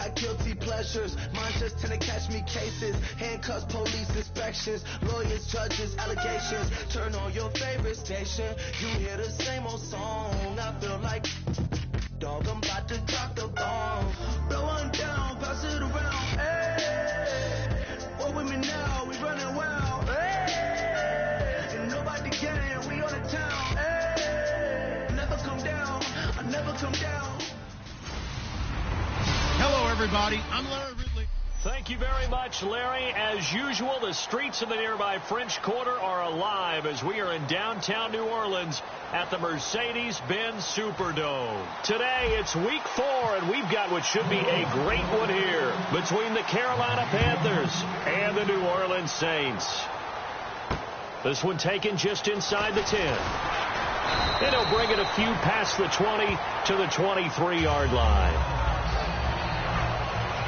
got guilty pleasures. Mine just tend to catch me cases. Handcuffs, police inspections, lawyers, judges, allegations. Turn on your favorite station. You hear the same old song. I feel like, dog, I'm about to drop the bomb. Blow one down, pass it around. Hey, walk with me now, we running wild. Hey, and nobody can, we on the town. Hey, never come down, I never come down. Hello, everybody. I'm Larry Ridley. Thank you very much, Larry. As usual, the streets of the nearby French Quarter are alive as we are in downtown New Orleans at the Mercedes-Benz Superdome. Today, it's week 4, and we've got what should be a great one here between the Carolina Panthers and the New Orleans Saints. This one taken just inside the 10. And he'll bring it a few past the 20 to the 23-yard line.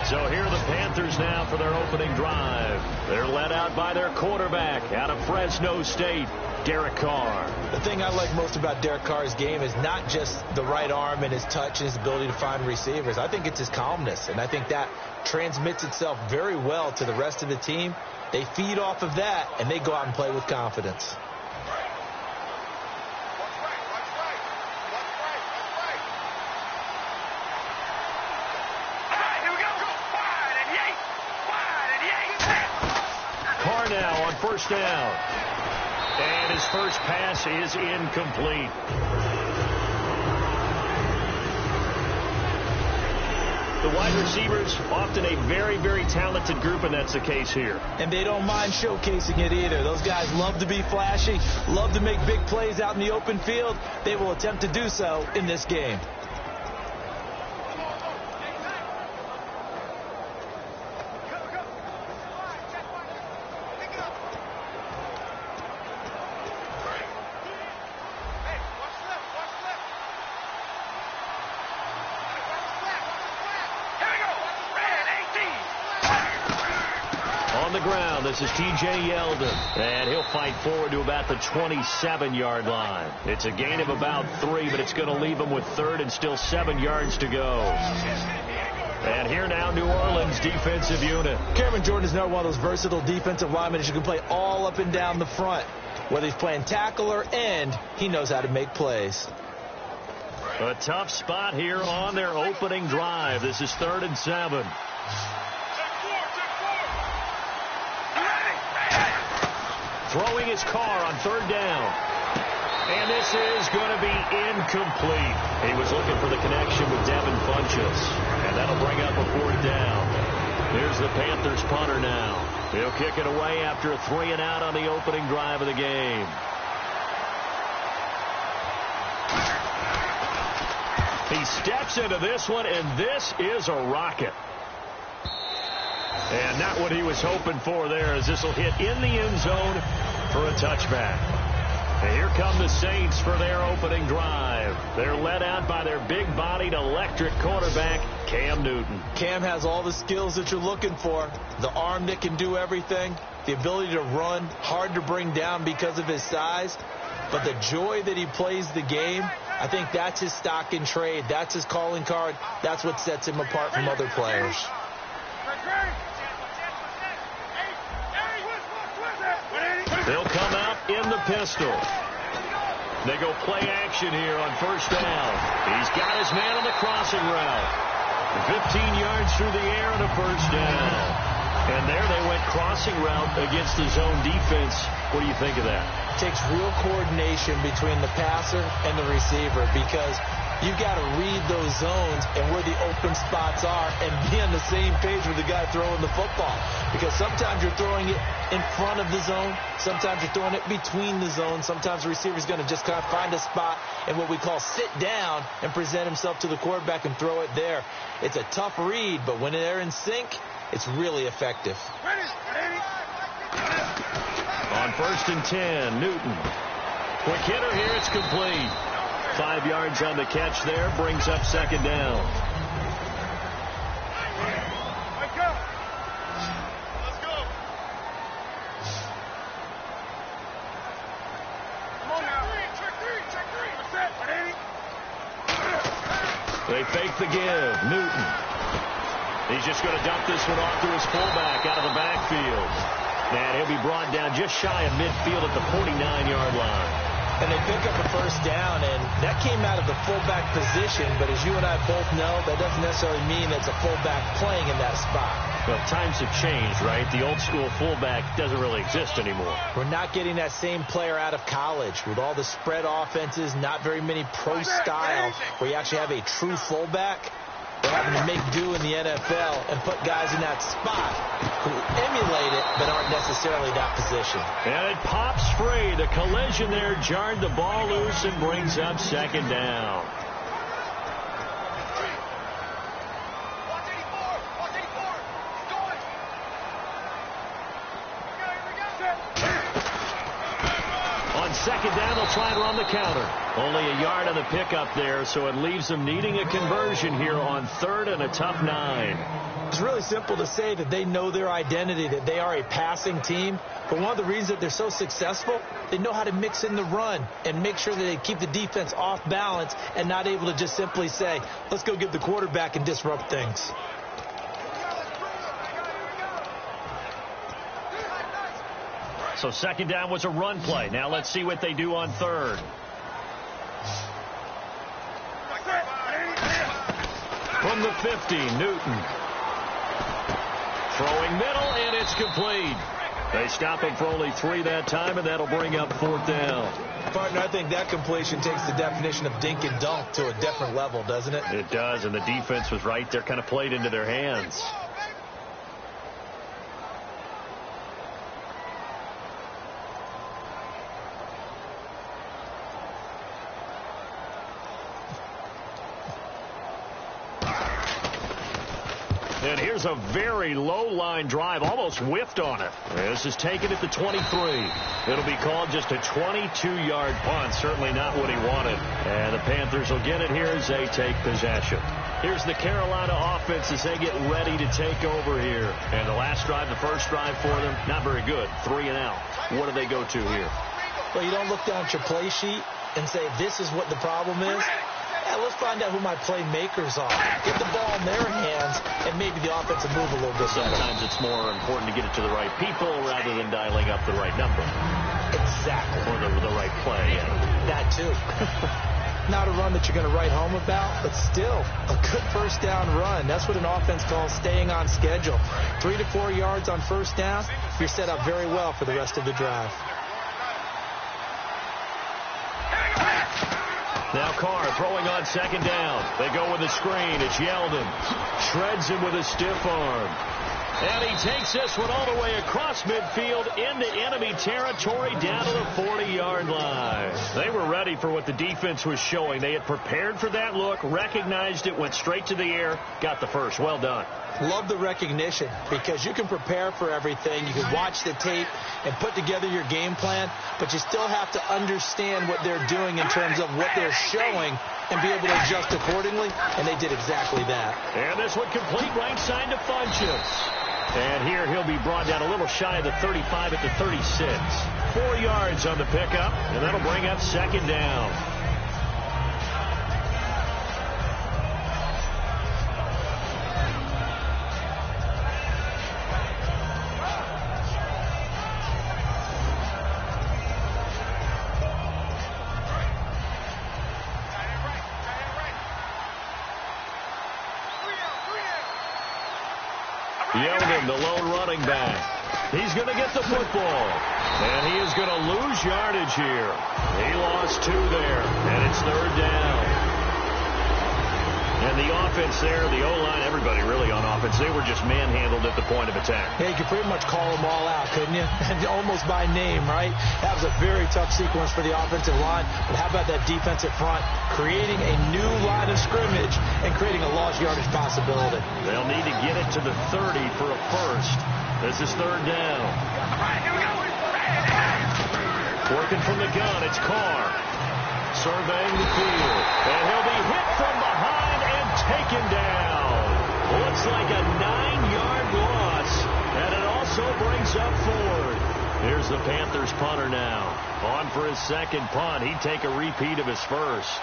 So here are the Panthers now for their opening drive. They're led out by their quarterback out of Fresno State, Derek Carr. The thing I like most about Derek Carr's game is not just the right arm and his touch and his ability to find receivers. I think it's his calmness, and I think that transmits itself very well to the rest of the team. They feed off of that, and they go out and play with confidence. Now on first down. And his first pass is incomplete. The wide receivers, often a very, very talented group, and that's the case here. And they don't mind showcasing it either. Those guys love to be flashy, love to make big plays out in the open field. They will attempt to do so in this game. This is T.J. Yeldon, and he'll fight forward to about the 27-yard line. It's a gain of about 3, but it's going to leave him with 3rd and still 7 yards to go. And here now, New Orleans defensive unit. Cameron Jordan is another one of those versatile defensive linemen who can play all up and down the front. Whether he's playing tackle or end, he knows how to make plays. A tough spot here on their opening drive. This is 3rd and 7. Throwing his car on 3rd down. And this is going to be incomplete. He was looking for the connection with Devin Funchess. And that'll bring up a 4th down. Here's the Panthers punter now. He'll kick it away after a 3-and-out on the opening drive of the game. He steps into this one, and this is a rocket. And not what he was hoping for there, as this will hit in the end zone for a touchback. And here come the Saints for their opening drive. They're led out by their big-bodied electric quarterback, Cam Newton. Cam has all the skills that you're looking for. The arm that can do everything, the ability to run, hard to bring down because of his size. But the joy that he plays the game, I think that's his stock in trade. That's his calling card. That's what sets him apart from other players. They'll come out in the pistol. They go play action here on first down. He's got his man on the crossing route. 15 yards through the air and a first down. And there they went crossing route against the zone defense. What do you think of that? It takes real coordination between the passer and the receiver, because you've got to read those zones and where the open spots are and be on the same page with the guy throwing the football. Because sometimes you're throwing it in front of the zone. Sometimes you're throwing it between the zones. Sometimes the receiver's going to just kind of find a spot and what we call sit down and present himself to the quarterback and throw it there. It's a tough read, but when they're in sync, it's really effective. On 1st and 10, Newton. Quick hitter here, it's complete. 5 yards on the catch there, brings up 2nd down. Let's go. Come on now. Check three. They fake the give. Newton. He's just going to dump this one off to his fullback out of the backfield. And he'll be brought down just shy of midfield at the 49-yard line. And they pick up a first down, and that came out of the fullback position. But as you and I both know, that doesn't necessarily mean it's a fullback playing in that spot. Well, times have changed, right? The old-school fullback doesn't really exist anymore. We're not getting that same player out of college. With all the spread offenses, not very many pro style, where you actually have a true fullback. They're having to make do in the NFL and put guys in that spot who emulate it but aren't necessarily that position. And it pops free. The collision there jarred the ball loose and brings up second down. On second down, they'll try and run the counter. Only a yard on the pickup there, so it leaves them needing a conversion here on third and a tough 9. It's really simple to say that they know their identity, that they are a passing team. But one of the reasons that they're so successful, they know how to mix in the run and make sure that they keep the defense off balance and not able to just simply say, let's go get the quarterback and disrupt things. So second down was a run play. Now let's see what they do on third. From the 50, Newton. Throwing middle, and it's complete. They stop him for only 3 that time, and that'll bring up fourth down. Partner, I think that completion takes the definition of dink and dunk to a different level, doesn't it? It does, and the defense was right there, kind of played into their hands. And here's a very low-line drive, almost whiffed on it. This is taken at the 23. It'll be called just a 22-yard punt, certainly not what he wanted. And the Panthers will get it here as they take possession. Here's the Carolina offense as they get ready to take over here. And the last drive, the first drive for them, not very good. 3 and out. What do they go to here? Well, you don't look down at your play sheet and say, this is what the problem is. Yeah, let's find out who my playmakers are. Get the ball in their hands, and maybe the offense will move a little bit better. Sometimes it's more important to get it to the right people rather than dialing up the right number. Exactly. Or the right play. Yeah. That, too. Not a run that you're going to write home about, but still a good first down run. That's what an offense calls staying on schedule. 3 to 4 yards on first down, you're set up very well for the rest of the drive. Now Carr throwing on second down. They go with a screen. It's Yeldon. Shreds him with a stiff arm. And he takes this one all the way across midfield into enemy territory down to the 40-yard line. They were ready for what the defense was showing. They had prepared for that look, recognized it, went straight to the air, got the first. Well done. Love the recognition because you can prepare for everything. You can watch the tape and put together your game plan, but you still have to understand what they're doing in terms of what they're showing and be able to adjust accordingly, and they did exactly that. And this one complete, right side to Funchess. And here he'll be brought down a little shy of the 35 at the 36. 4 yards on the pickup, and that'll bring up second down. Yeldon, the lone running back. He's going to get the football. And he is going to lose yardage here. He lost 2 there. And it's third down. And the offense there, the O-line, everybody really on offense, they were just manhandled at the point of attack. Yeah, you could pretty much call them all out, couldn't you? Almost by name, right? That was a very tough sequence for the offensive line. But how about that defensive front creating a new line of scrimmage and creating a lost yardage possibility? They'll need to get it to the 30 for a first. This is third down. Working from the gun, it's Carr. Surveying the field. And he'll be hit from behind and taken down. Looks like a 9-yard loss. And it also brings up forward. Here's the Panthers punter now. On for his second punt. He'd take a repeat of his first.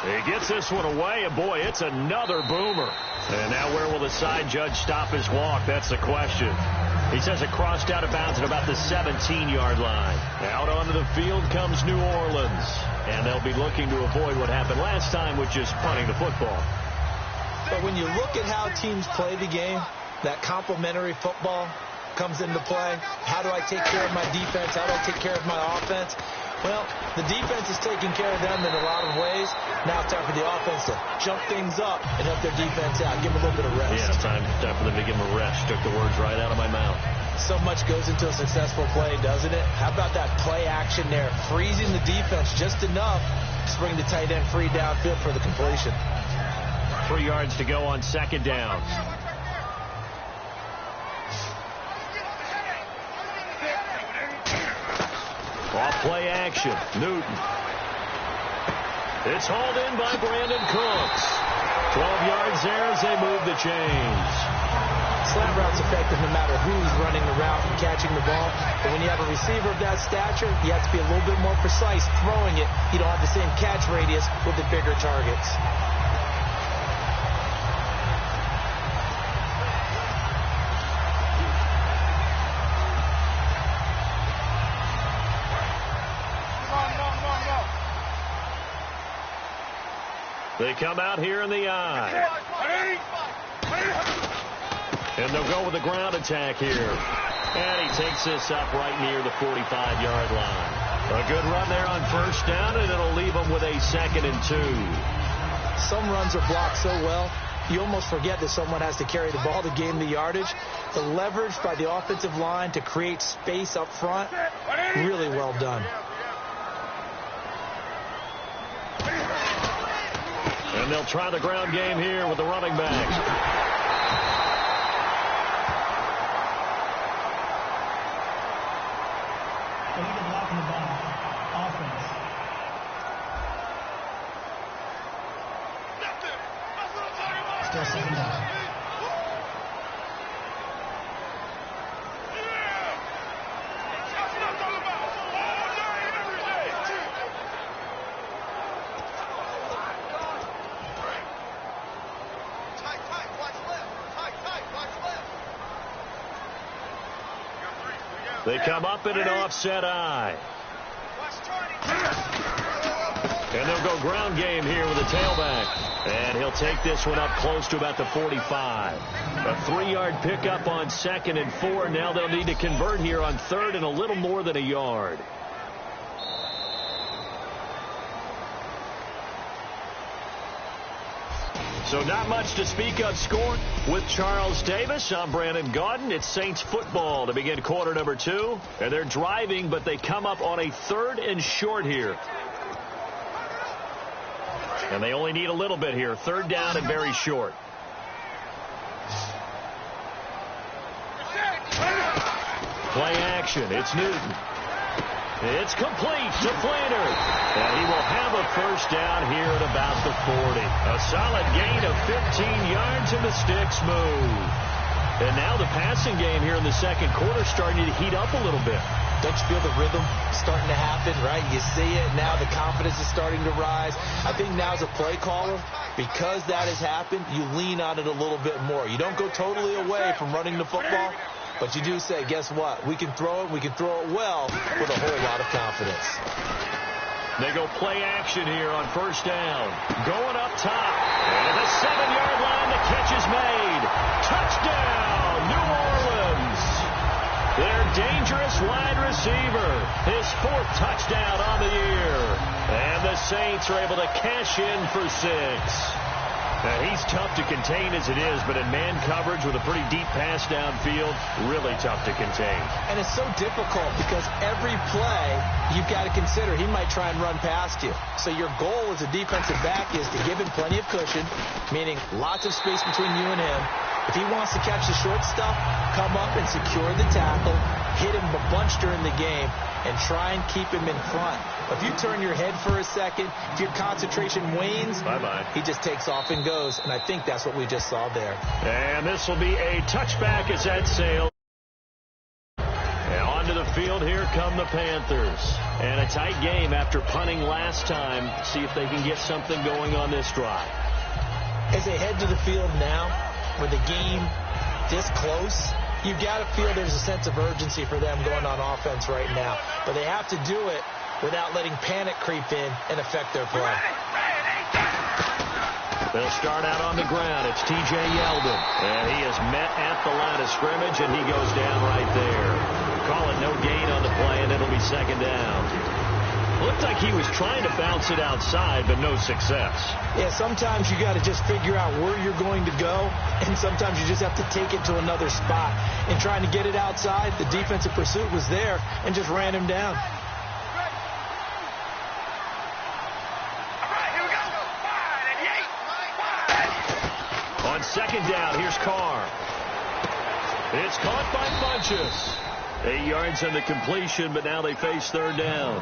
He gets this one away, and boy, it's another boomer. And now where will the side judge stop his walk? That's the question. He says it crossed out of bounds at about the 17-yard line. Out onto the field comes New Orleans. And they'll be looking to avoid what happened last time, which is punting the football. But when you look at how teams play the game, that complementary football comes into play. How do I take care of my defense? How do I take care of my offense? Well, the defense is taking care of them in a lot of ways. Now it's time for the offense to jump things up and help their defense out. Give them a little bit of rest. Yeah, time for them to give them a rest. Took the words right out of my mouth. So much goes into a successful play, doesn't it? How about that play action there? Freezing the defense just enough to bring the tight end free downfield for the completion. 3 yards to go on second down. Off play action. Newton. It's hauled in by Brandon Cooks. 12 yards there as they move the chains. Slant route's effective no matter who's running the route and catching the ball. But when you have a receiver of that stature, you have to be a little bit more precise throwing it. You don't have the same catch radius with the bigger targets. They come out here in the eye. And they'll go with a ground attack here. And he takes this up right near the 45-yard line. A good run there on first down, and it'll leave them with a 2nd and 2. Some runs are blocked so well, you almost forget that someone has to carry the ball to gain the yardage. The leverage by the offensive line to create space up front, really well done. And they'll try the ground game here with the running back. Still second down. They come up in an offset eye. And they'll go ground game here with a tailback. And he'll take this one up close to about the 45. A 3-yard pickup on 2nd and 4. Now they'll need to convert here on 3rd and a little more than a yard. So not much to speak of score with Charles Davis. I'm Brandon Gaudin. It's Saints football to begin quarter number 2. And they're driving, but they come up on a 3rd and short here. And they only need a little bit here. 3rd down and very short. Play action. It's Newton. It's complete to Flanner. And he will have a first down here at about the 40. A solid gain of 15 yards and the sticks move. And now the passing game here in the second quarter starting to heat up a little bit. Don't you feel the rhythm starting to happen, right? You see it now. The confidence is starting to rise. I think now as a play caller, because that has happened, you lean on it a little bit more. You don't go totally away from running the football, but you do say, guess what? We can throw it. We can throw it well with a whole lot of confidence. They go play action here on first down. Going up top. And the 7-yard line, the catch is made. Touchdown, New Orleans. Their dangerous wide receiver. His 4th touchdown on the year. And the Saints are able to cash in for 6. Now, he's tough to contain as it is, but in man coverage with a pretty deep pass downfield, really tough to contain. And it's so difficult because every play you've got to consider he might try and run past you. So your goal as a defensive back is to give him plenty of cushion, meaning lots of space between you and him. If he wants to catch the short stuff, come up and secure the tackle, hit him a bunch during the game, and try and keep him in front. If you turn your head for a second, if your concentration wanes, bye-bye. He just takes off and goes, and I think that's what we just saw there. And this will be a touchback as that sails. And on to the field, here come the Panthers. And a tight game after punting last time. See if they can get something going on this drive. As they head to the field now, with the game this close, you've got to feel there's a sense of urgency for them going on offense right now. But they have to do it without letting panic creep in and affect their play. They'll start out on the ground. It's T.J. Yeldon. And he is met at the line of scrimmage, and he goes down right there. Call it no gain on the play, and it'll be second down. Looked like he was trying to bounce it outside, but no success. Yeah, sometimes you got to just figure out where you're going to go, and sometimes you just have to take it to another spot. In trying to get it outside, the defensive pursuit was there and just ran him down. On second down, here's Carr. It's caught by Funchess. 8 yards on the completion, but now they face third down.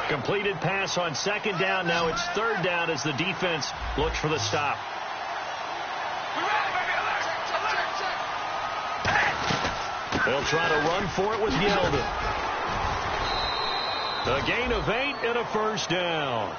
Completed pass on second down. Now it's third down as the defense looks for the stop. They'll try to run for it with Yeldon. A gain of 8 and a first down.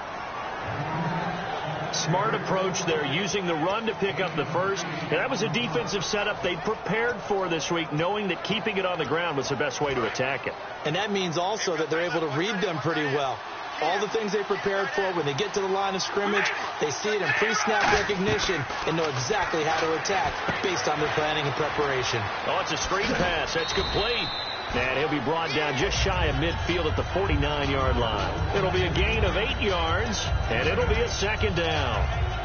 Smart approach there, using the run to pick up the first. And that was a defensive setup they prepared for this week, knowing that keeping it on the ground was the best way to attack it. And that means also that they're able to read them pretty well. All the things they prepared for, when they get to the line of scrimmage, they see it in pre-snap recognition and know exactly how to attack based on their planning and preparation. Oh, it's a screen pass. That's complete. And he'll be brought down just shy of midfield at the 49-yard line. It'll be a gain of 8 yards, and it'll be a second down.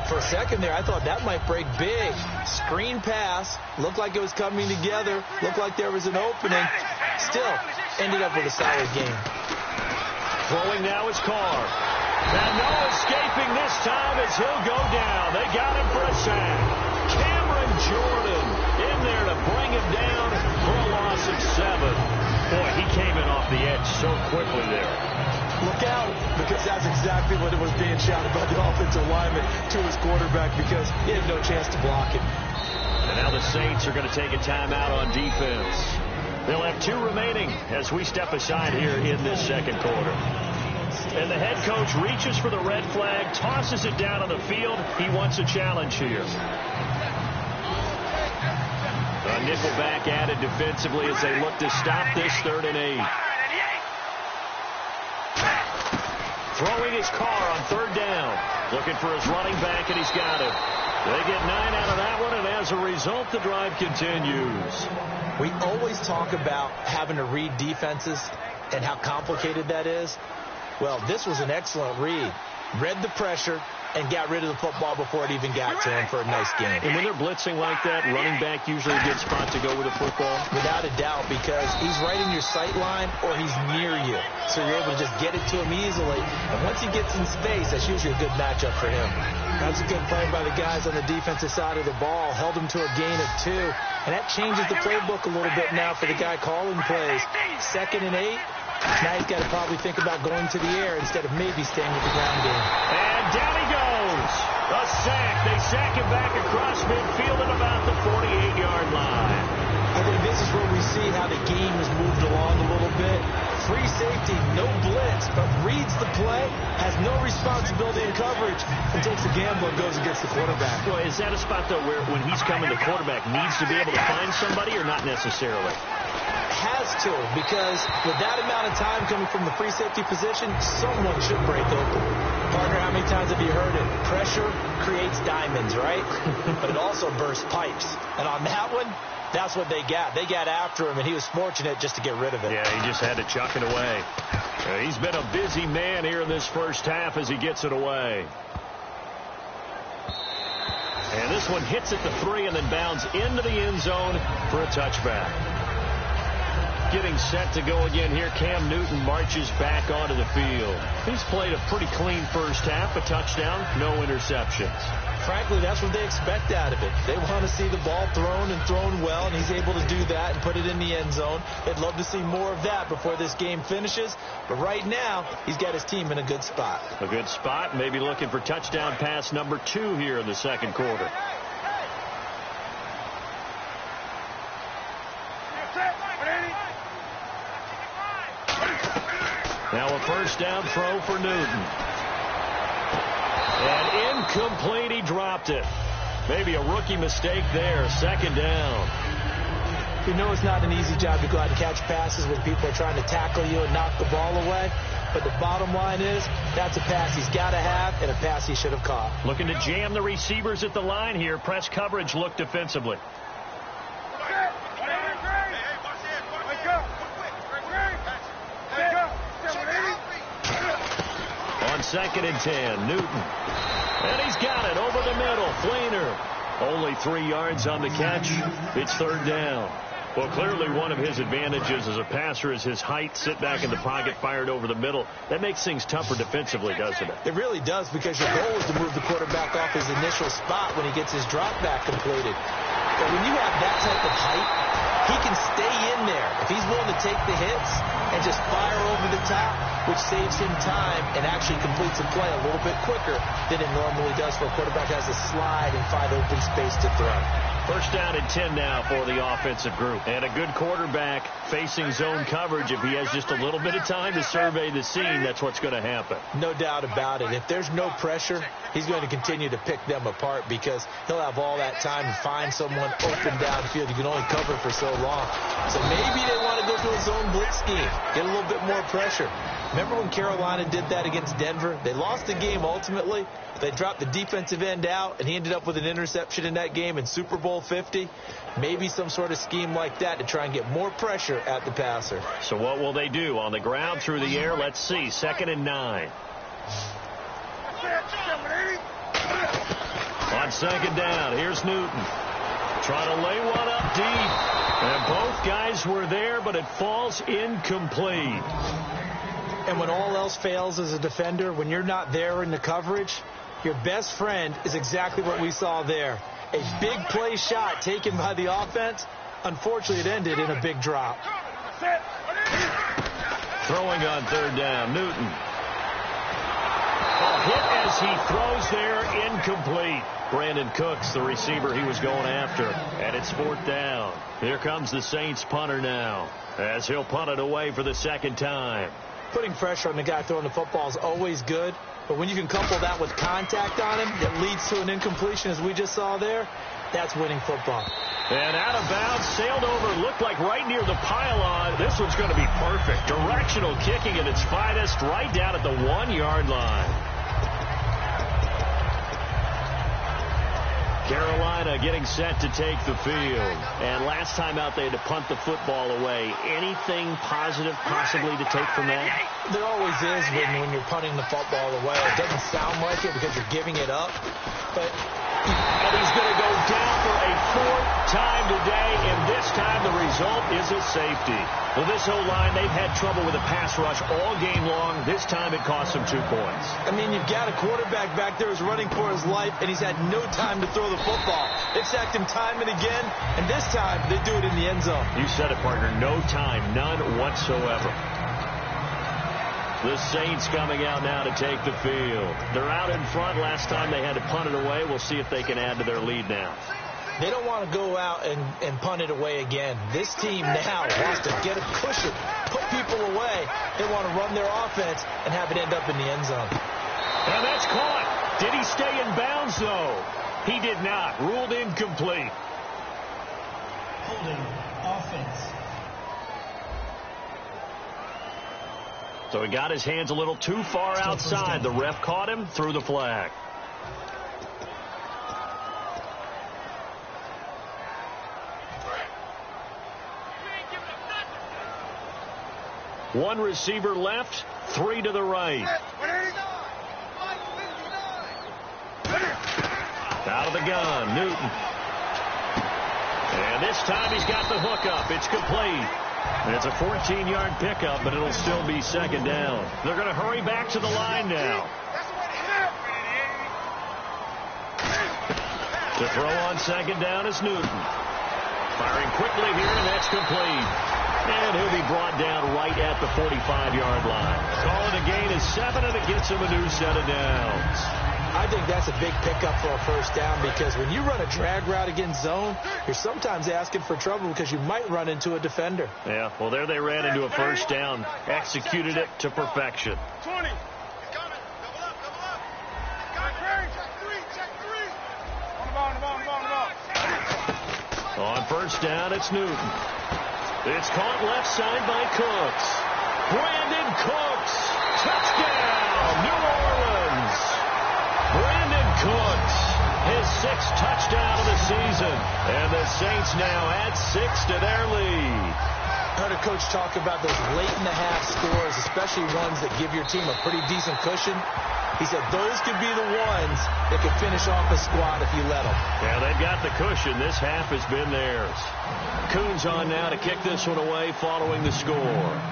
For a second there, I thought that might break big. Screen pass. Looked like it was coming together. Looked like there was an opening. Still, ended up with a solid game. Throwing now is Carr. And no escaping this time as he'll go down. They got him for a sack. Cameron Jordan in there to bring him down for a loss of 7. Boy, he came in off the edge so quickly there. Look out, because that's exactly what it was being shouted by the offensive lineman to his quarterback, because he had no chance to block it. And now the Saints are going to take a timeout on defense. They'll have 2 remaining as we step aside here in this second quarter. And the head coach reaches for the red flag, tosses it down on the field. He wants a challenge here. A nickelback added defensively as they look to stop this 3rd and 8. Throwing his Carr on 3rd down. Looking for his running back, and he's got it. They get 9 out of that one, and as a result, the drive continues. We always talk about having to read defenses and how complicated that is. Well, this was an excellent read. Read the pressure and got rid of the football before it even got to him for a nice game. And when they're blitzing like that, running back usually a good spot to go with the football? Without a doubt, because he's right in your sight line or he's near you. So you're able to just get it to him easily. And once he gets in space, that's usually a good matchup for him. That's a good play by the guys on the defensive side of the ball. Held him to a gain of 2. And that changes the playbook a little bit now for the guy calling plays. 2nd and 8. Now he's got to probably think about going to the air instead of maybe staying with the ground game. And down he goes. A sack. They sack him back across midfield at about the 48-yard line. I think this is where we see how the game has moved along a little bit. Free safety, no blitz, but reads the play, has no responsibility in coverage, and takes a gamble and goes against the quarterback. Well, is that a spot, though, where when he's coming, the quarterback needs to be able to find somebody or not necessarily? Has to, because with that amount of time coming from the free safety position, someone should break open. Partner, how many times have you heard it? Pressure creates diamonds, right? But it also bursts pipes. And on that one, that's what they got. They got after him, and he was fortunate just to get rid of it. Yeah, he just had to chuck it away. He's been a busy man here in this first half as he gets it away. And this one hits at the 3 and then bounds into the end zone for a touchback. Getting set to go again here. Cam Newton marches back onto the field. He's played a pretty clean first half, a touchdown, no interceptions. frankly, that's what they expect out of it. They want to see the ball thrown and thrown well, and he's able to do that and put it in the end zone. They'd love to see more of that before this game finishes. But right now, he's got his team in a good spot. A good spot, maybe looking for touchdown pass number 2 here in the second quarter. Now a first down throw for Newton. And incomplete, he dropped it. Maybe a rookie mistake there, second down. You know it's not an easy job to go out and catch passes when people are trying to tackle you and knock the ball away. But the bottom line is, that's a pass he's got to have and a pass he should have caught. Looking to jam the receivers at the line here. Press coverage look defensively. On 2nd and 10, Newton. And he's got it over the middle. Fleener. Only 3 yards on the catch. It's third down. Well, clearly one of his advantages as a passer is his height. Sit back in the pocket, fired over the middle. That makes things tougher defensively, doesn't it? It really does, because your goal is to move the quarterback off his initial spot when he gets his drop back completed. But when you have that type of height, he can stay in there. If he's willing to take the hits and just fire over the top, which saves him time and actually completes a play a little bit quicker than it normally does for a quarterback that has a slide and 5 open space to throw. First down and 10 now for the offensive group. And a good quarterback facing zone coverage. If he has just a little bit of time to survey the scene, that's what's going to happen. No doubt about it. If there's no pressure, he's going to continue to pick them apart, because he'll have all that time to find someone open downfield. You can only cover for so long. So maybe they want to go to a zone blitz scheme, get a little bit more pressure. Remember when Carolina did that against Denver? They lost the game ultimately. They dropped the defensive end out, and he ended up with an interception in that game in Super Bowl 50. Maybe some sort of scheme like that to try and get more pressure at the passer. So what will they do? On the ground, through the air? Let's see. 2nd and 9. On 2nd down, here's Newton. Trying to lay one up deep. And both guys were there, but it falls incomplete. And when all else fails as a defender, when you're not there in the coverage, your best friend is exactly what we saw there. A big play shot taken by the offense. Unfortunately, it ended in a big drop. Throwing on 3rd down, Newton. A hit as he throws there, incomplete. Brandon Cooks, the receiver he was going after. And it's 4th down. Here comes the Saints punter now, as he'll punt it away for the 2nd time. Putting pressure on the guy throwing the football is always good, but when you can couple that with contact on him that leads to an incompletion, as we just saw there, that's winning football. And out of bounds, sailed over, looked like right near the pylon. This one's going to be perfect. Directional kicking at its finest, right down at the 1-yard line. Carolina getting set to take the field. And last time out, they had to punt the football away. Anything positive possibly to take from that? There always is when you're punting the football away. It doesn't sound like it because you're giving it up. And he's going to go down for a 4th time today, and this time the result is a safety. Well, this whole line, they've had trouble with a pass rush all game long. This time it cost them 2 points. I mean, you've got a quarterback back there who's running for his life, and he's had no time to throw the football. They've sacked him time and again, and this time they do it in the end zone. You said it, partner. No time, none whatsoever. The Saints coming out now to take the field. They're out in front. Last time they had to punt it away. We'll see if they can add to their lead now. They don't want to go out and punt it away again. This team now wants to get a cushion, put people away. They want to run their offense and have it end up in the end zone. And that's caught. Did he stay in bounds, though? He did not. Ruled incomplete. Holding offense. So he got his hands a little too far outside. The ref caught him, threw the flag. One receiver left, 3 to the right. Out of the gun, Newton. And this time he's got the hook up. It's complete. And it's a 14-yard pickup, but it'll still be 2nd down. They're going to hurry back to the line now. throw on second down is Newton. Firing quickly here, and that's complete. And he'll be brought down right at the 45-yard line. Calling a gain is 7, and it gets him a new set of downs. I think that's a big pickup for a first down, because when you run a drag route against zone, you're sometimes asking for trouble because you might run into a defender. Yeah, well, there they ran into a first down, executed it to perfection. 20. He's coming. Double up, double up. Check three. On the ball. On first down, it's Newton. It's caught left side by Cooks. Brandon Cooks. Touchdown, New Orleans. Brandon Cooks, his 6th touchdown of the season. And the Saints now add 6 to their lead. I heard a coach talk about those late-in-the-half scores, especially ones that give your team a pretty decent cushion. He said those could be the ones that could finish off a squad if you let them. Yeah, they've got the cushion. This half has been theirs. Coons on now to kick this one away following the score.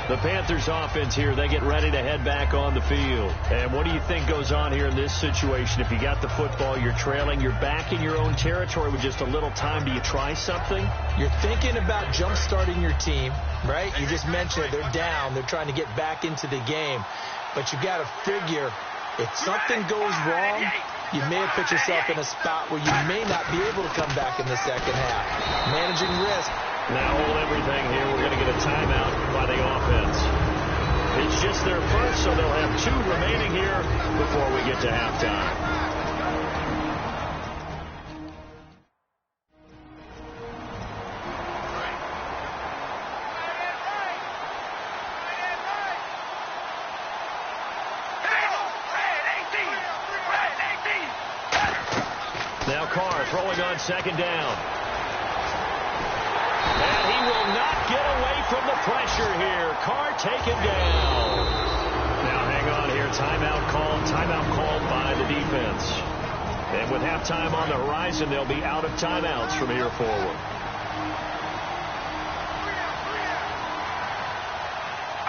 The Panthers offense here, they get ready to head back on the field. And what do you think goes on here in this situation? If you got the football, you're trailing, you're back in your own territory with just a little time. Do you try something? You're thinking about jump-starting your team, right? You just mentioned it. They're down. They're trying to get back into the game. But you got to figure if something goes wrong, you may have put yourself in a spot where you may not be able to come back in the second half. Managing risk. Now hold everything here. We're going to get a timeout by the offense. It's just their first, so they'll have 2 remaining here before we get to halftime. Now Carr throwing on second down. And he will not get away from the pressure here. Carr taken down. Now hang on here. Timeout called by the defense. And with halftime on the horizon, they'll be out of timeouts from here forward.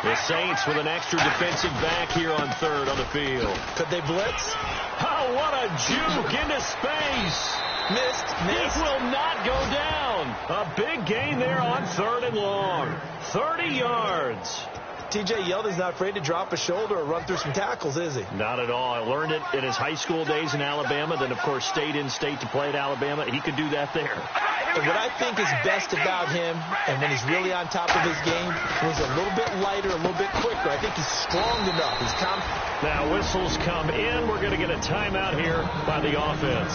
The Saints with an extra defensive back here on third on the field. Could they blitz? Oh, what a juke into space. Missed. It will not go down. A big gain there on 3rd and long. 30 yards. T.J. Yeldon's not afraid to drop a shoulder or run through some tackles, is he? Not at all. I learned it in his high school days in Alabama. Then, of course, stayed in state to play at Alabama. He could do that there. And what I think is best about him, and when he's really on top of his game, when he's a little bit lighter, a little bit quicker, I think he's strong enough. He's now whistles come in. We're going to get a timeout here by the offense.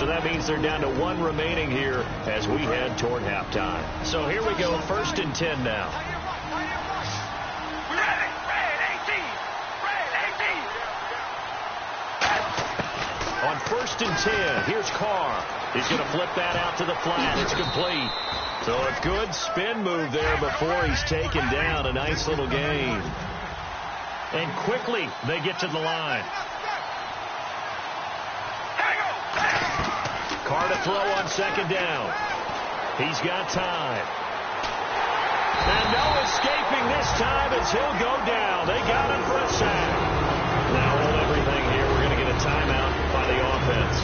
So that means they're down to 1 remaining here as we head toward halftime. So here we go, 1st and 10 now. On 1st and 10, here's Carr. He's going to flip that out to the flat. It's complete. So a good spin move there before he's taken down. A nice little gain. And quickly they get to the line. Carr to throw on second down. He's got time. And no escaping this time as he'll go down. They got him for a sack. Now hold everything here. We're going to get a timeout by the offense.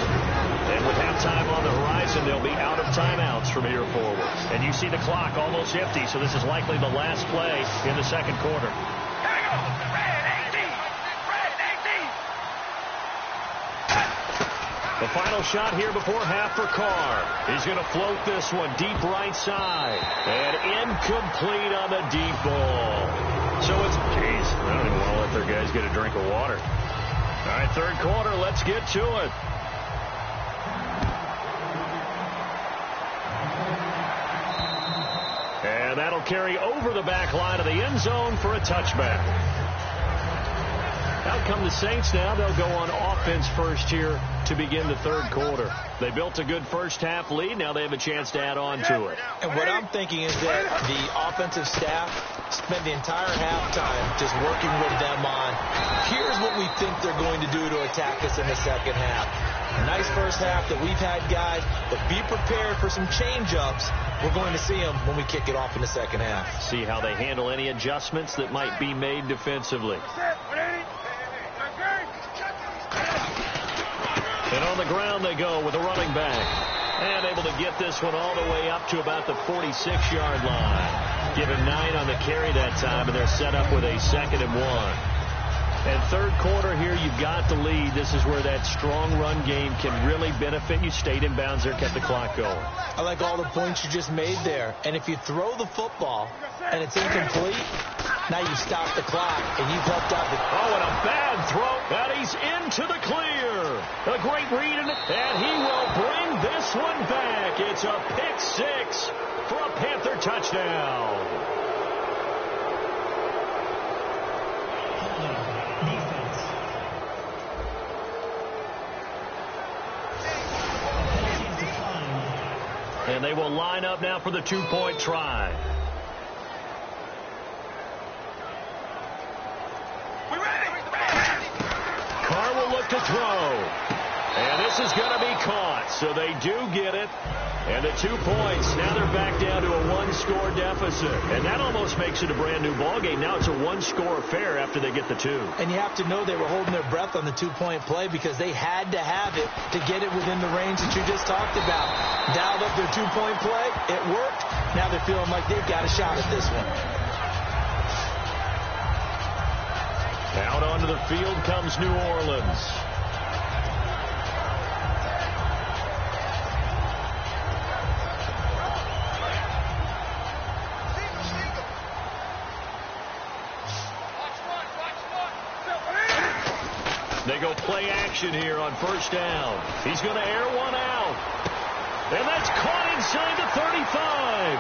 And with halftime on the horizon, they'll be out of timeouts from here forward. And you see the clock almost empty, so this is likely the last play in the second quarter. The final shot here before half for Carr. He's going to float this one deep right side. And incomplete on the deep ball. So it's, geez, I don't even want to let their guys get a drink of water. All right, third quarter, let's get to it. And that'll carry over the back line of the end zone for a touchback. Out come the Saints now. They'll go on offense first here to begin the third quarter. They built a good first half lead. Now they have a chance to add on to it. And what I'm thinking is that the offensive staff spent the entire halftime just working with them on, here's what we think they're going to do to attack us in the second half. A nice first half that we've had, guys, but be prepared for some change-ups. We're going to see them when we kick it off in the second half. See how they handle any adjustments that might be made defensively. And on the ground they go with a running back. And able to get this one all the way up to about the 46-yard line. Give him 9 on the carry that time, and they're set up with a 2nd and 1. And third quarter here, you've got the lead. This is where that strong run game can really benefit you. Stayed in bounds there, kept the clock going. I like all the points you just made there. And if you throw the football and it's incomplete, now you've stopped the clock and you've helped out the... Oh, and a bad throw. And he's into the clear. A great read, and he will bring this one back. It's a pick 6 for a Panther touchdown. And they will line up now for the 2-point try. Carr will look to throw. And this is going to be caught. So they do get it. And the 2 points, now they're back down to a 1-score deficit. And that almost makes it a brand-new ballgame. Now it's a 1-score affair after they get the 2. And you have to know they were holding their breath on the 2-point play because they had to have it to get it within the range that you just talked about. Dialed up their 2-point play. It worked. Now they're feeling like they've got a shot at this one. Out onto the field comes New Orleans. They go play action here on first down. He's going to air one out. And that's caught inside the 35.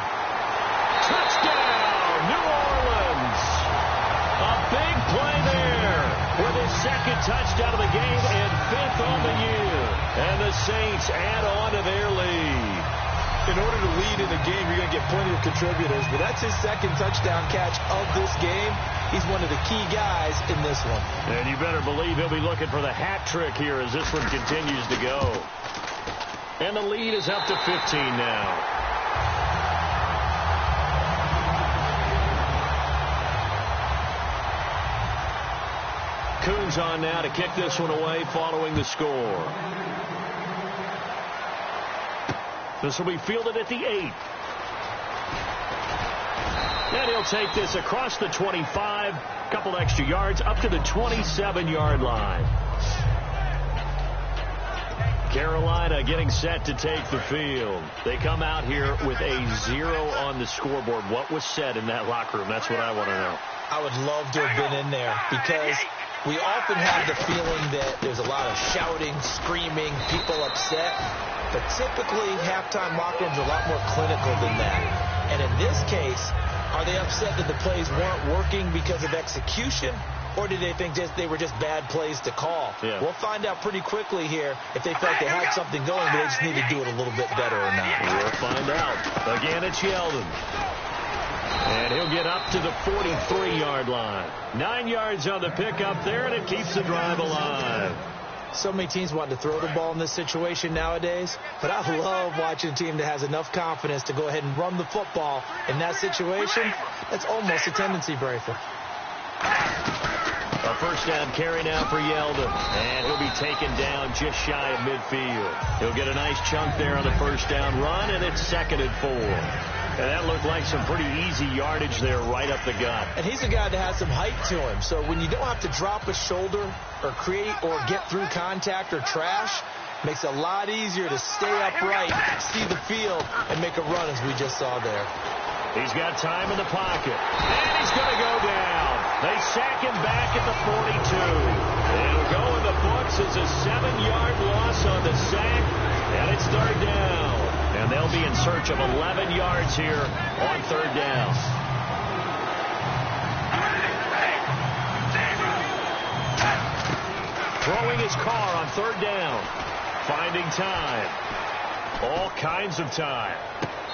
Touchdown, New Orleans. A big play there with his 2nd touchdown of the game and 5th on the year. And the Saints add on to their lead. In order to lead in a game, you're going to get plenty of contributors, but that's his 2nd touchdown catch of this game. He's one of the key guys in this one. And you better believe he'll be looking for the hat trick here as this one continues to go. And the lead is up to 15 now. Coons on now to kick this one away following the score. This will be fielded at the 8. And he'll take this across the 25, a couple extra yards, up to the 27-yard line. Carolina getting set to take the field. They come out here with a 0 on the scoreboard. What was said in that locker room? That's what I want to know. I would love to have been in there because we often have the feeling that there's a lot of shouting, screaming, people upset. But typically, halftime locker rooms are a lot more clinical than that. And in this case, are they upset that the plays weren't working because of execution? Or did they think they were just bad plays to call? Yeah. We'll find out pretty quickly here if they felt they had something going, but they just need to do it a little bit better or not. We'll find out. Again, it's Yeldon. And he'll get up to the 43-yard line. 9 yards on the pickup there, and it keeps the drive alive. So many teams want to throw the ball in this situation nowadays, but I love watching a team that has enough confidence to go ahead and run the football in that situation. That's almost a tendency breaker. A first down carry now for Yeldon, and he'll be taken down just shy of midfield. He'll get a nice chunk there on the first down run, and it's 2nd and 4. And that looked like some pretty easy yardage there right up the gut. And he's a guy that has some height to him. So when you don't have to drop a shoulder or create or get through contact or trash, makes it a lot easier to stay upright, see the field, and make a run as we just saw there. He's got time in the pocket. And he's going to go down. They sack him back at the 42. It'll go in the books as a 7-yard loss on the sack. And it's 3rd down. And they'll be in search of 11 yards here on 3rd down. Throwing his car on 3rd down. Finding time. All kinds of time.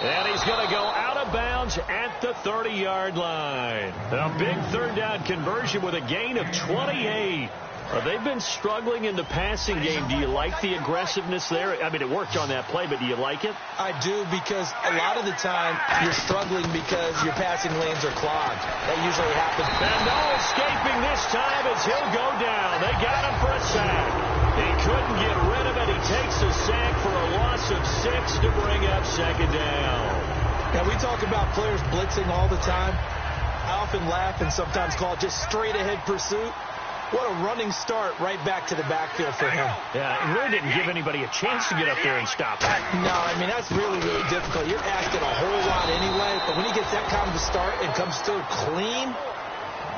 And he's going to go out of of bounds at the 30-yard line. A big third down conversion with a gain of 28. They've been struggling in the passing game. Do you like the aggressiveness there? I mean, it worked on that play, but do you like it? I do, because a lot of the time you're struggling because your passing lanes are clogged. That usually happens. And no escaping this time as he'll go down. They got him for a sack. He couldn't get rid of it. He takes a sack for a loss of 6 to bring up second down. Now, we talk about players blitzing all the time. I often laugh and sometimes call it just straight-ahead pursuit. What a running start right back to the backfield for him. Yeah, it really didn't give anybody a chance to get up there and stop it. No, I mean, that's really, really difficult. You're asking a whole lot anyway, but when he gets that kind of a start and comes through clean,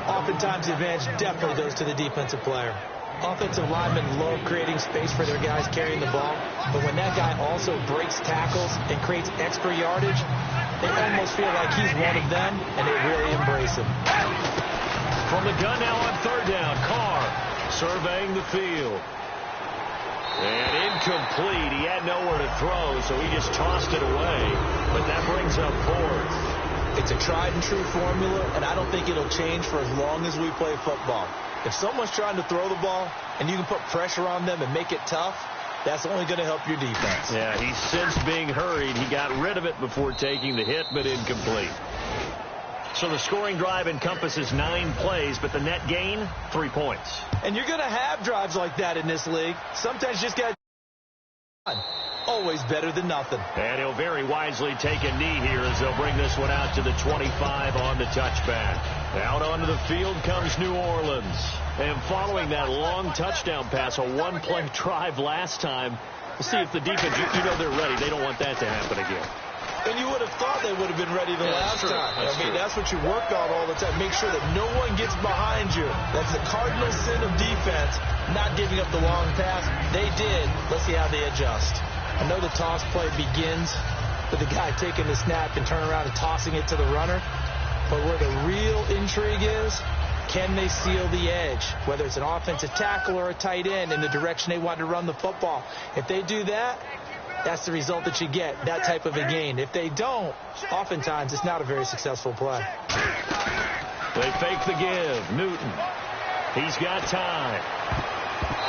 oftentimes the advantage definitely goes to the defensive player. Offensive linemen love creating space for their guys carrying the ball, but when that guy also breaks tackles and creates extra yardage, they almost feel like he's one of them, and they really embrace him. From the gun now on third down, Carr surveying the field. And incomplete. He had nowhere to throw, so he just tossed it away. But that brings up fourth. It's a tried-and-true formula, and I don't think it'll change for as long as we play football. If someone's trying to throw the ball and you can put pressure on them and make it tough, that's only going to help your defense. Yeah, he's since being hurried. He got rid of it before taking the hit, but incomplete. So the scoring drive encompasses 9 plays, but the net gain, 3 points. And you're going to have drives like that in this league. Sometimes you just got to always better than nothing. And he'll very wisely take a knee here as they'll bring this one out to the 25 on the touchback. Out onto the field comes New Orleans. And following that long touchdown pass, a one-play drive last time, we'll see if the defense, you know they're ready. They don't want that to happen again. And you would have thought they would have been ready the last time. That's what you work on all the time. Make sure that no one gets behind you. That's the cardinal sin of defense, not giving up the long pass. They did. Let's see how they adjust. I know the toss play begins with the guy taking the snap and turning around and tossing it to the runner. But where the real intrigue is, can they seal the edge? Whether it's an offensive tackle or a tight end in the direction they want to run the football. If they do that, that's the result that you get, that type of a gain. If they don't, oftentimes it's not a very successful play. They fake the give. Newton. He's got time.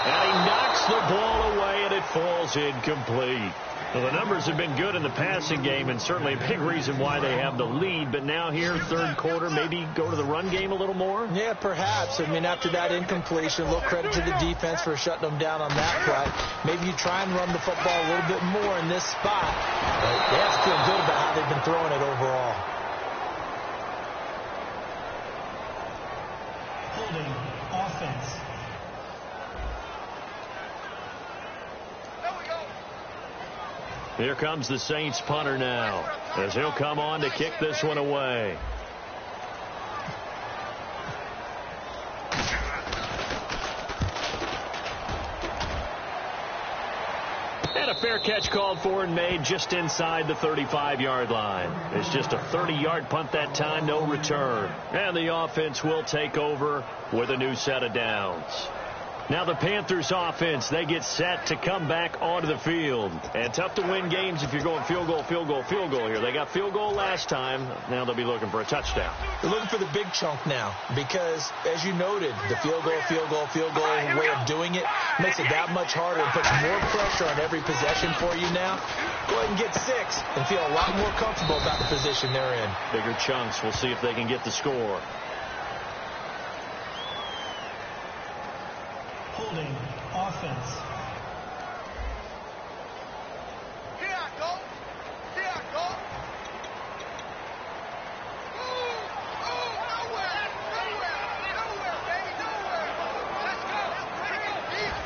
And he knocks the ball away, and it falls incomplete. Well, the numbers have been good in the passing game, and certainly a big reason why they have the lead. But now here, third quarter, maybe go to the run game a little more? Yeah, perhaps. I mean, after that incompletion, a little credit to the defense for shutting them down on that play. Maybe you try and run the football a little bit more in this spot. But they have to feel good about how they've been throwing it overall. Holding offense. Here comes the Saints punter now, as he'll come on to kick this one away. And a fair catch called for and made just inside the 35-yard line. It's just a 30-yard punt that time, no return. And the offense will take over with a new set of downs. Now the Panthers offense, they get set to come back onto the field. And tough to win games if you're going field goal, field goal, field goal here. They got field goal last time. Now they'll be looking for a touchdown. They're looking for the big chunk now because, as you noted, the field goal way of doing it makes it that much harder and puts more pressure on every possession for you now. Go ahead and get 6 and feel a lot more comfortable about the position they're in. Bigger chunks. We'll see if they can get the score. Holding offense. Here I go. Here I go. Nowhere, baby, nowhere. Let's go.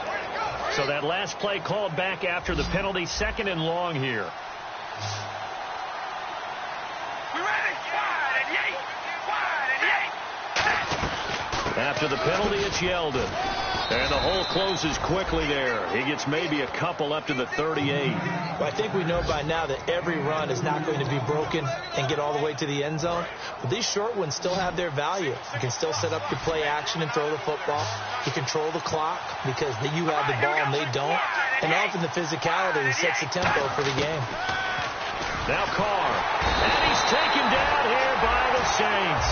Where to go? So that last play called back after the penalty, 2nd and long here. We ready? Wide and yay. After the penalty, it's Yeldon. And the hole closes quickly there. He gets maybe a couple up to the 38. Well, I think we know by now that every run is not going to be broken and get all the way to the end zone. But these short ones still have their value. You can still set up your play action and throw the football. You control the clock because you have the ball and they don't. And often the physicality sets the tempo for the game. Now Carr. And he's taken down here by the Saints.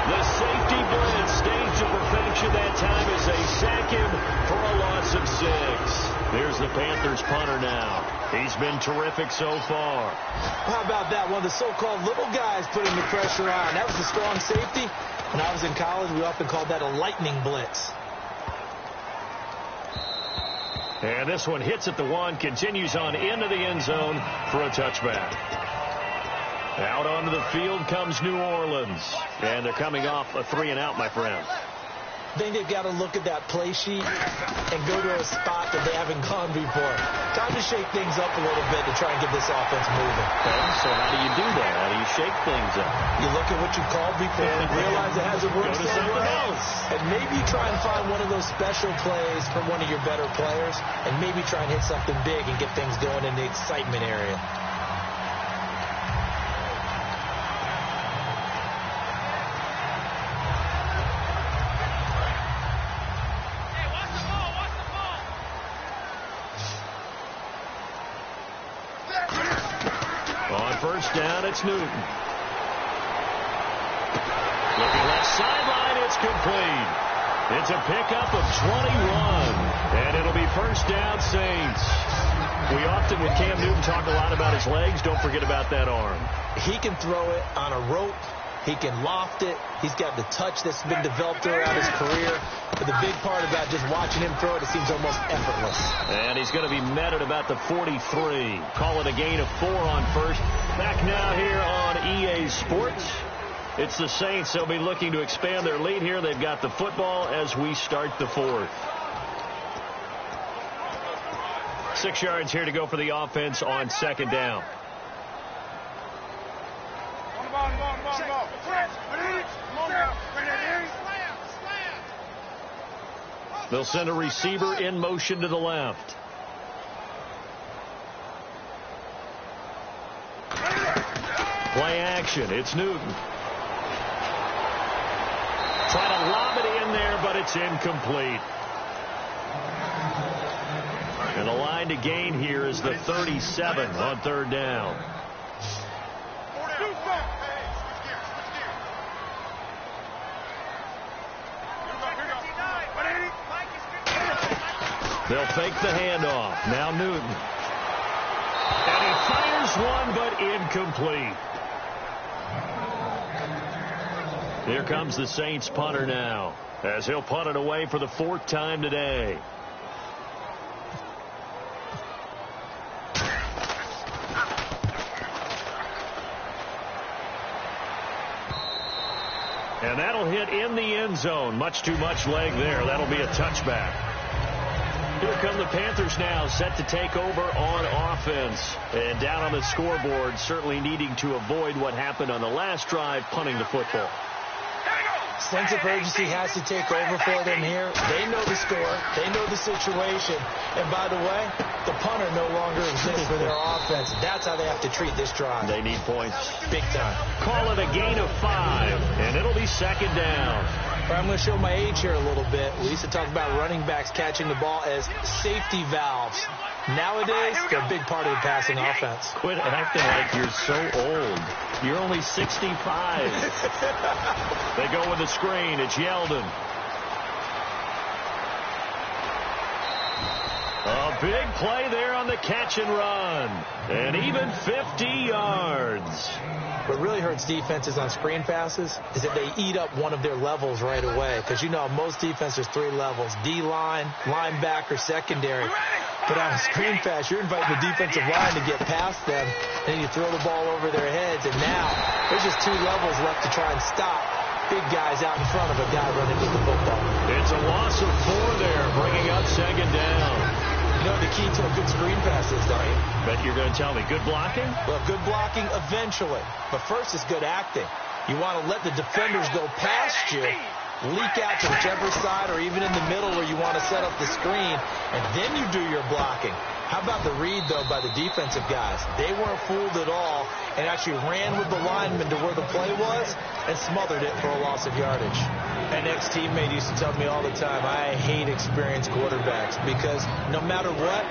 The safety blitz staged to perfection that time as they sack him for a loss of 6. There's the Panthers punter now. He's been terrific so far. How about that? One of the so-called little guys putting the pressure on. That was a strong safety. When I was in college, we often called that a lightning blitz. And this one hits at the 1, continues on into the end zone for a touchback. Out onto the field comes New Orleans. And they're coming off a 3-and-out, my friend. I think they've got to look at that play sheet and go to a spot that they haven't gone before. Time to shake things up a little bit to try and get this offense moving. Okay, so how do you do that? How do you shake things up? You look at what you called before and realize it hasn't worked somewhere else. And maybe try and find one of those special plays from one of your better players and maybe try and hit something big and get things going in the excitement area. First down, it's Newton. Looking left sideline, it's complete. It's a pickup of 21, and it'll be first down, Saints. We often, with Cam Newton, talk a lot about his legs. Don't forget about that arm. He can throw it on a rope. He can loft it. He's got the touch that's been developed throughout his career. But the big part about just watching him throw it, it seems almost effortless. And he's going to be met at about the 43. Call it a gain of 4 on first. Back now here on EA Sports. It's the Saints. They'll be looking to expand their lead here. They've got the football as we start the 4th. 6 yards here to go for the offense on second down. They'll send a receiver in motion to the left. Play action. It's Newton. Trying to lob it in there, but it's incomplete. And the line to gain here is the 37 on third down. They'll fake the handoff. Now Newton. And he fires one, but incomplete. Here comes the Saints punter now, as he'll punt it away for the 4th time today. And that'll hit in the end zone. Much too much leg there. That'll be a touchback. Here come the Panthers now, set to take over on offense. And down on the scoreboard, certainly needing to avoid what happened on the last drive, punting the football. Sense of urgency has to take over for them here. They know the score. They know the situation. And by the way, the punter no longer exists for their offense. That's how they have to treat this drive. They need points. Big time. Call it a gain of 5, and it'll be second down. I'm going to show my age here a little bit. We used to talk about running backs catching the ball as safety valves. Nowadays, they're a big part of the passing offense. Quit acting like you're so old. You're only 65. They go with the screen. It's Yeldon. A big play there on the catch and run. And even 50 yards. What really hurts defenses on screen passes is that they eat up one of their levels right away. Because, you know, most defenses, 3 levels. D-line, linebacker, secondary. But on a screen pass, you're inviting the defensive line to get past them. And you throw the ball over their heads. And now there's just 2 levels left to try and stop big guys out in front of a guy running with the football. It's a loss of 4 there, bringing up second down. You know the key to a good screen pass is, don't you? Bet you're going to tell me good blocking? Well, good blocking eventually. But first is good acting. You want to let the defenders go past you, leak out to whichever side or even in the middle where you want to set up the screen, and then you do your blocking. How about the read, though, by the defensive guys? They weren't fooled at all and actually ran with the lineman to where the play was and smothered it for a loss of yardage. An ex-teammate used to tell me all the time, I hate experienced quarterbacks because no matter what,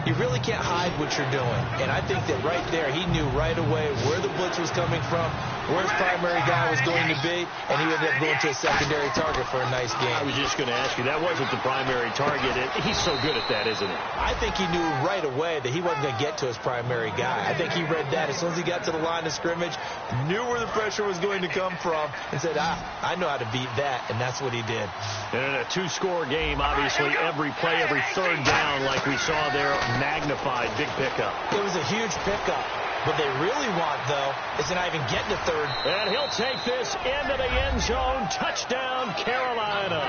you really can't hide what you're doing. And I think that right there, he knew right away where the blitz was coming from, where his primary guy was going to be, and he ended up going to a secondary target for a nice game. I was just going to ask you, that wasn't the primary target. He's so good at that, isn't he? I think he knew right away that he wasn't going to get to his primary guy. I think he read that as soon as he got to the line of scrimmage, knew where the pressure was going to come from, and said, I know how to beat that, and that's what he did. And in a two-score game, obviously, every play, every third down, like we saw there, magnified, big pickup. It was a huge pickup. What they really want, though, is to not even get to third. And he'll take this into the end zone. Touchdown, Carolina.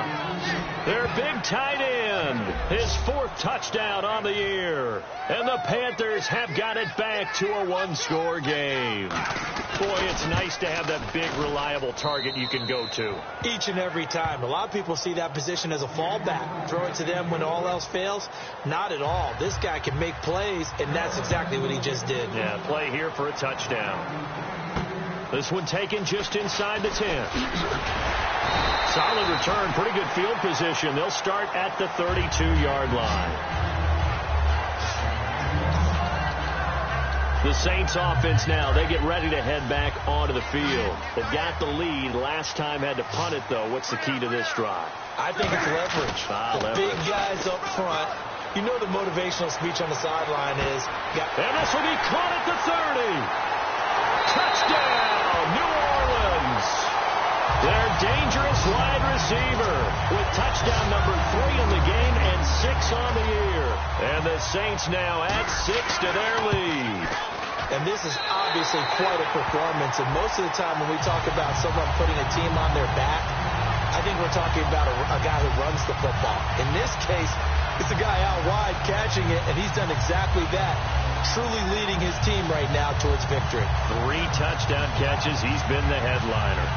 Their big tight end. His fourth touchdown on the year. And the Panthers have got it back to a one-score game. Boy, it's nice to have that big, reliable target you can go to. Each and every time. A lot of people see that position as a fallback. Throw it to them when all else fails. Not at all. This guy can make plays, and that's exactly what he just did. Yeah, play here for a touchdown. This one taken just inside the 10. Solid return, pretty good field position. They'll start at the 32-yard line. The Saints offense now, they get ready to head back onto the field. They've got the lead. Last time had to punt it, though. What's the key to this drive? I think it's leverage. Leverage. Big guys up front. You know the motivational speech on the sideline is. And this will be caught at the 30. Touchdown, New Orleans. Their dangerous wide receiver with touchdown number 3 in the game and 6 on the year. And the Saints now add 6 to their lead. And this is obviously quite a performance. And most of the time when we talk about someone putting a team on their back, I think we're talking about a guy who runs the football. In this case, it's a guy out wide catching it, and he's done exactly that, truly leading his team right now towards victory. 3 touchdown catches. He's been the headliner.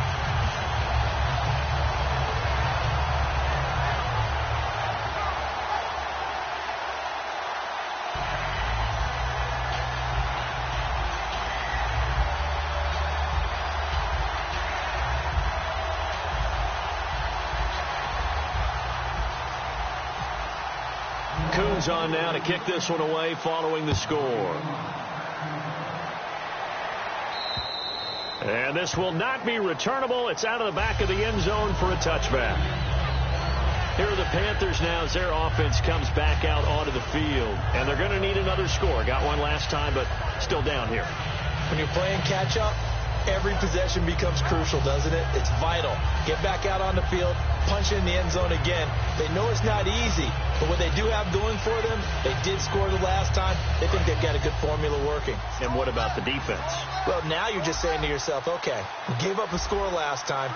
Coons on now to kick this one away following the score. And this will not be returnable. It's out of the back of the end zone for a touchback. Here are the Panthers now as their offense comes back out onto the field. And they're going to need another score. Got one last time, but still down here. When you're playing catch-up, every possession becomes crucial, doesn't it? It's vital. Get back out on the field, punch in the end zone again. They know it's not easy, but what they do have going for them, they did score the last time. They think they've got a good formula working. And what about the defense? Well, now you're just saying to yourself, okay, we gave up a score last time.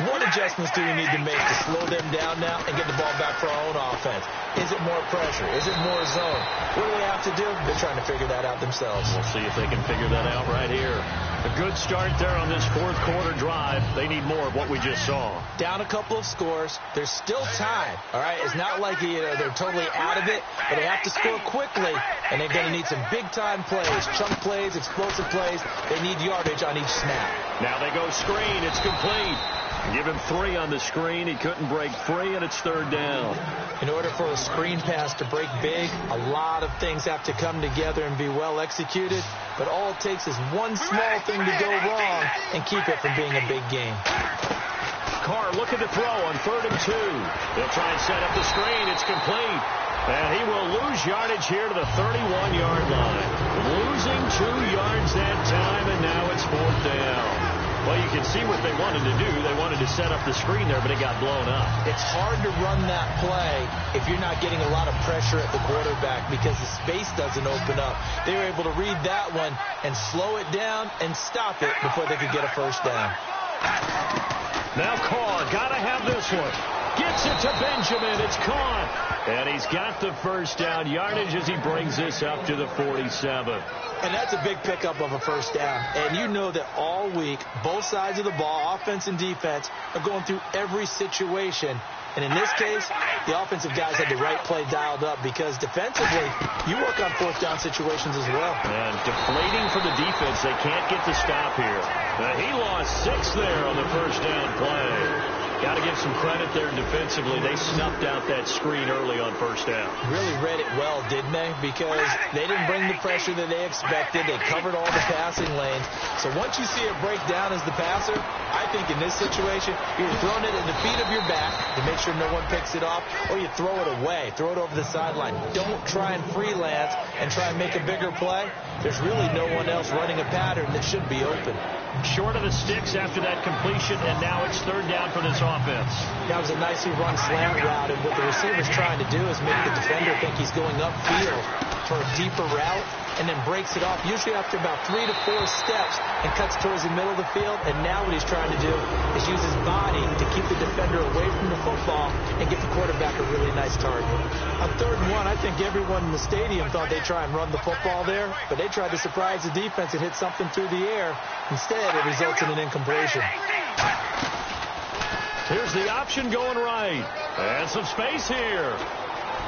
What adjustments do we need to make to slow them down now and get the ball back for our own offense? Is it more pressure? Is it more zone? What do they have to do? They're trying to figure that out themselves. We'll see if they can figure that out right here. A good start there on this fourth quarter drive. They need more of what we just saw. Down a couple of scores. There's still time. All right, it's not like they're totally out of it, but they have to score quickly, and they're going to need some big-time plays, chunk plays, explosive plays. They need yardage on each snap. Now they go screen. It's complete. Give him 3 on the screen. He couldn't break free, and it's third down. In order for a screen pass to break big, a lot of things have to come together and be well executed. But all it takes is one small thing to go wrong and keep it from being a big game. Carr looking to throw on 3rd and 2. He'll try and set up the screen. It's complete. And he will lose yardage here to the 31-yard line. Losing 2 yards that time, and now it's 4th down. Well, you can see what they wanted to do. They wanted to set up the screen there, but it got blown up. It's hard to run that play if you're not getting a lot of pressure at the quarterback because the space doesn't open up. They were able to read that one and slow it down and stop it before they could get a first down. Now Carr, got to have this one. Gets it to Benjamin. It's caught. And he's got the first down yardage as he brings this up to the 47. And that's a big pickup of a first down. And you know that all week, both sides of the ball, offense and defense, are going through every situation. And in this case, the offensive guys had the right play dialed up because defensively, you work on fourth down situations as well. And deflating for the defense. They can't get the stop here. He lost 6 there on the first down play. Got to give some credit there defensively. They snuffed out that screen early on first down. Really read it well, didn't they? Because they didn't bring the pressure that they expected. They covered all the passing lanes. So once you see it break down as the passer, I think in this situation, you're throwing it at the feet of your back to make sure no one picks it off, or you throw it away. Throw it over the sideline. Don't try and freelance and try and make a bigger play. There's really no one else running a pattern that should be open. Short of the sticks after that completion, and now it's third down for this offense. That was a nicely run slant route, and what the receiver's trying to do is make the defender think he's going upfield for a deeper route, and then breaks it off, usually after about 3 to 4 steps, and cuts towards the middle of the field. And now what he's trying to do is use his body to keep the defender away from the football and get the quarterback a really nice target. On 3rd and 1, I think everyone in the stadium thought they'd try and run the football there, but they tried to surprise the defense and hit something through the air. Instead, it results in an incompletion. Here's the option going right. And some space here.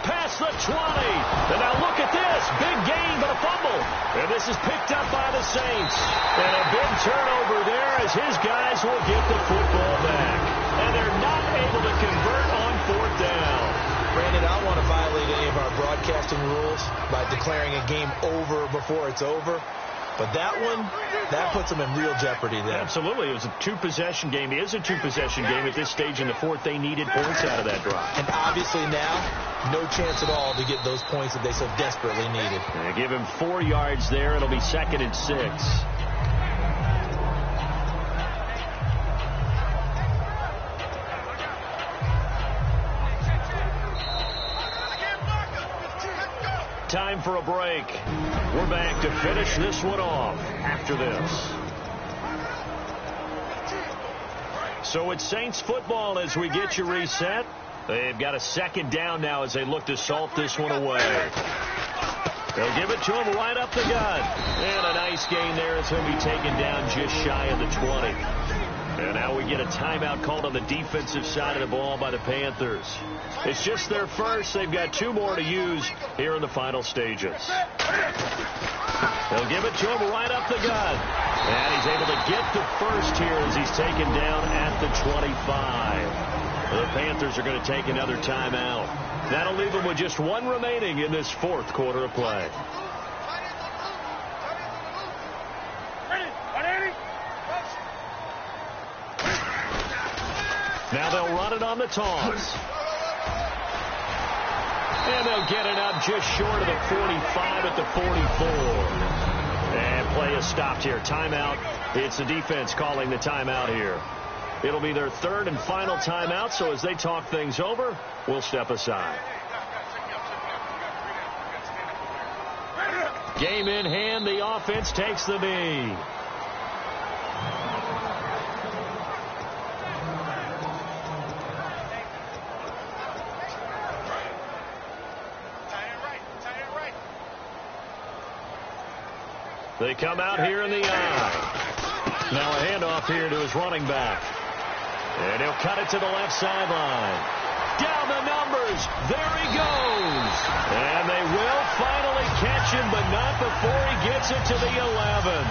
Past the 20. And now look at this. Big gain, but a fumble. And this is picked up by the Saints. And a big turnover there as his guys will get the football back. And they're not able to convert on 4th down. Brandon, I don't want to violate any of our broadcasting rules by declaring a game over before it's over. But that one, that puts them in real jeopardy there. Absolutely. It was a 2-possession game. It is a 2-possession game at this stage in the 4th. They needed points out of that drive. And obviously now, no chance at all to get those points that they so desperately needed. They give him 4 yards there. It'll be 2nd and 6. Time for a break. We're back to finish this one off after this. So it's Saints football as we get you reset. They've got a 2nd down now as they look to salt this one away. They'll give it to him right up the gut. And a nice gain there as he'll be taken down just shy of the 20. And now we get a timeout called on the defensive side of the ball by the Panthers. It's just their first. They've got 2 more to use here in the final stages. They'll give it to him right up the gut. And he's able to get the first here as he's taken down at the 25. The Panthers are going to take another timeout. That'll leave them with just 1 remaining in this 4th quarter of play. Now they'll run it on the toss. And they'll get it up just short of the 45 at the 44. And play is stopped here. Timeout. It's the defense calling the timeout here. It'll be their 3rd and final timeout, so as they talk things over, we'll step aside. Game in hand. The offense takes the knee. They come out here in the eye. Now a handoff here to his running back. And he'll cut it to the left sideline. Down the numbers. There he goes. And they will finally catch him, but not before he gets it to the 11.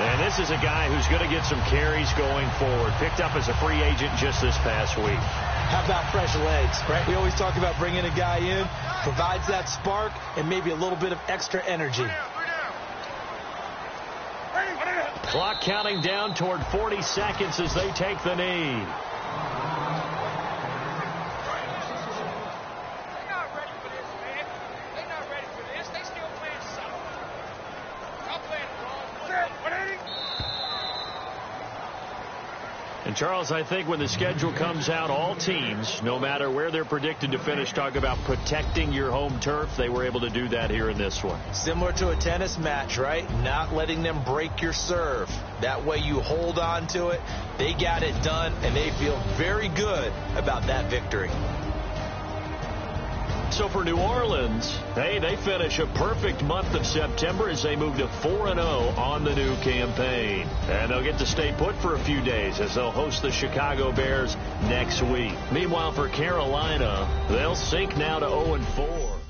And this is a guy who's going to get some carries going forward. Picked up as a free agent just this past week. How about fresh legs, right? We always talk about bringing a guy in, provides that spark and maybe a little bit of extra energy. Clock counting down toward 40 seconds as they take the knee. And, Charles, I think when the schedule comes out, all teams, no matter where they're predicted to finish, talk about protecting your home turf. They were able to do that here in this one. Similar to a tennis match, right? Not letting them break your serve. That way you hold on to it. They got it done, and they feel very good about that victory. So for New Orleans, hey, they finish a perfect month of September as they move to 4-0 on the new campaign. And they'll get to stay put for a few days as they'll host the Chicago Bears next week. Meanwhile, for Carolina, they'll sink now to 0-4.